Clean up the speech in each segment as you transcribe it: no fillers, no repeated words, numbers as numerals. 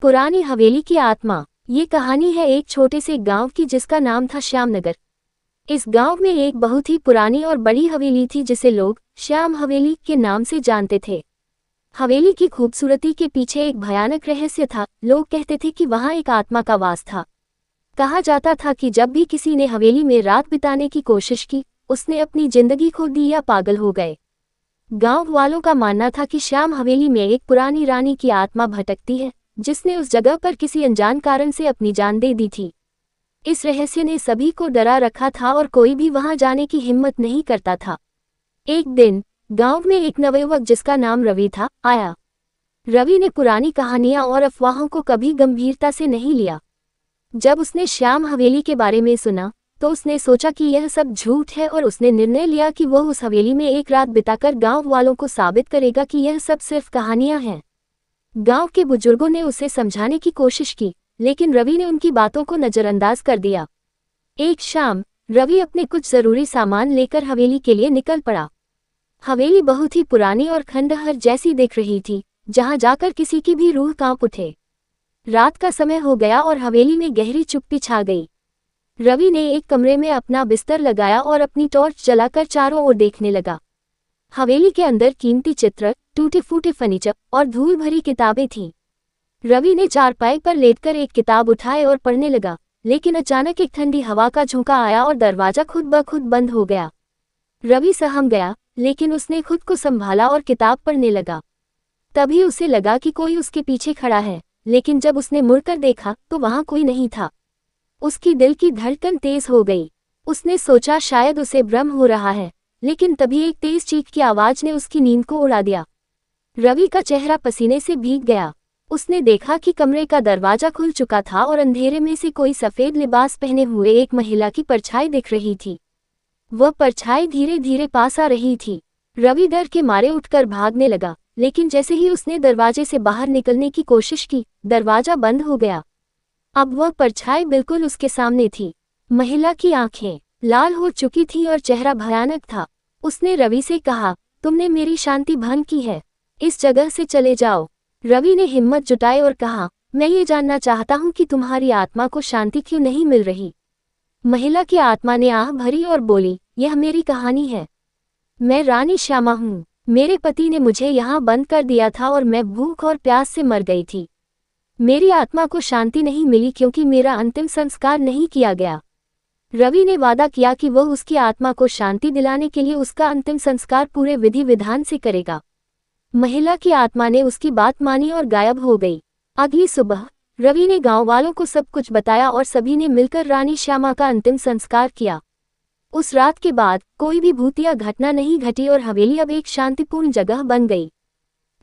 पुरानी हवेली की आत्मा। ये कहानी है एक छोटे से गांव की जिसका नाम था श्यामनगर। इस गांव में एक बहुत ही पुरानी और बड़ी हवेली थी जिसे लोग श्याम हवेली के नाम से जानते थे। हवेली की खूबसूरती के पीछे एक भयानक रहस्य था। लोग कहते थे कि वहां एक आत्मा का वास था। कहा जाता था कि जब भी किसी ने हवेली में रात बिताने की कोशिश की, उसने अपनी जिंदगी खो दी या पागल हो गए। गांव वालों का मानना था कि श्याम हवेली में एक पुरानी रानी की आत्मा भटकती है, जिसने उस जगह पर किसी अनजान कारण से अपनी जान दे दी थी। इस रहस्य ने सभी को डरा रखा था और कोई भी वहां जाने की हिम्मत नहीं करता था। एक दिन गांव में एक नवयुवक जिसका नाम रवि था आया। रवि ने पुरानी कहानियां और अफवाहों को कभी गंभीरता से नहीं लिया। जब उसने श्याम हवेली के बारे में सुना तो उसने सोचा कि यह सब झूठ है और उसने निर्णय लिया कि वह उस हवेली में एक रात बिताकर गांव वालों को साबित करेगा कि यह सब सिर्फ कहानियां हैं। गांव के बुजुर्गों ने उसे समझाने की कोशिश की, लेकिन रवि ने उनकी बातों को नजरअंदाज कर दिया। एक शाम रवि अपने कुछ जरूरी सामान लेकर हवेली के लिए निकल पड़ा। हवेली बहुत ही पुरानी और खंडहर जैसी दिख रही थी, जहां जाकर किसी की भी रूह कांप उठे। रात का समय हो गया और हवेली में गहरी चुप्पी छा गई। रवि ने एक कमरे में अपना बिस्तर लगाया और अपनी टॉर्च जलाकर चारों ओर देखने लगा। हवेली के अंदर कीमती चित्र, टूटे फूटे फर्नीचर और धूल भरी किताबें थीं। रवि ने चारपाई पर लेटकर एक किताब उठाए और पढ़ने लगा, लेकिन अचानक एक ठंडी हवा का झोंका आया और दरवाजा खुद ब खुद बंद हो गया। रवि सहम गया, लेकिन उसने खुद को संभाला और किताब पढ़ने लगा। तभी उसे लगा कि कोई उसके पीछे खड़ा है, लेकिन जब उसने मुड़कर देखा तो वहां कोई नहीं था। उसकी दिल की धड़कन तेज हो गई। उसने सोचा शायद उसे भ्रम हो रहा है, लेकिन तभी एक तेज चीख की आवाज ने उसकी नींद को उड़ा दिया। रवि का चेहरा पसीने से भीग गया। उसने देखा कि कमरे का दरवाजा खुल चुका था और अंधेरे में से कोई सफेद लिबास पहने हुए एक महिला की परछाई दिख रही थी। वह परछाई धीरे धीरे पास आ रही थी। रवि डर के मारे उठकर भागने लगा, लेकिन जैसे ही उसने दरवाजे से बाहर निकलने की कोशिश की, दरवाजा बंद हो गया। अब वह परछाई बिल्कुल उसके सामने थी। महिला की आंखें लाल हो चुकी थीं और चेहरा भयानक था। उसने रवि से कहा, तुमने मेरी शांति भंग की है, इस जगह से चले जाओ। रवि ने हिम्मत जुटाई और कहा, मैं ये जानना चाहता हूँ कि तुम्हारी आत्मा को शांति क्यों नहीं मिल रही। महिला की आत्मा ने आह भरी और बोली, यह मेरी कहानी है। मैं रानी श्यामा हूँ। मेरे पति ने मुझे यहाँ बंद कर दिया था और मैं भूख और प्यास से मर गई थी। मेरी आत्मा को शांति नहीं मिली क्योंकि मेरा अंतिम संस्कार नहीं किया गया। रवि ने वादा किया कि वह उसकी आत्मा को शांति दिलाने के लिए उसका अंतिम संस्कार पूरे विधि विधान से करेगा। महिला की आत्मा ने उसकी बात मानी और गायब हो गई। अगली सुबह रवि ने गांव वालों को सब कुछ बताया और सभी ने मिलकर रानी श्यामा का अंतिम संस्कार किया। उस रात के बाद कोई भी भूतिया घटना नहीं घटी और हवेली अब एक शांतिपूर्ण जगह बन गई।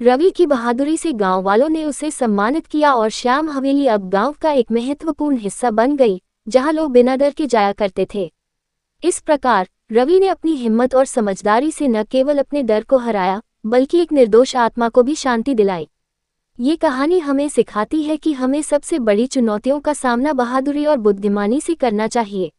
रवि की बहादुरी से गांव वालों ने उसे सम्मानित किया और श्याम हवेली अब गांव का एक महत्वपूर्ण हिस्सा बन गई, जहां लोग बिना डर के जाया करते थे। इस प्रकार रवि ने अपनी हिम्मत और समझदारी से न केवल अपने डर को हराया, बल्कि एक निर्दोष आत्मा को भी शांति दिलाई। ये कहानी हमें सिखाती है कि हमें सबसे बड़ी चुनौतियों का सामना बहादुरी और बुद्धिमानी से करना चाहिए।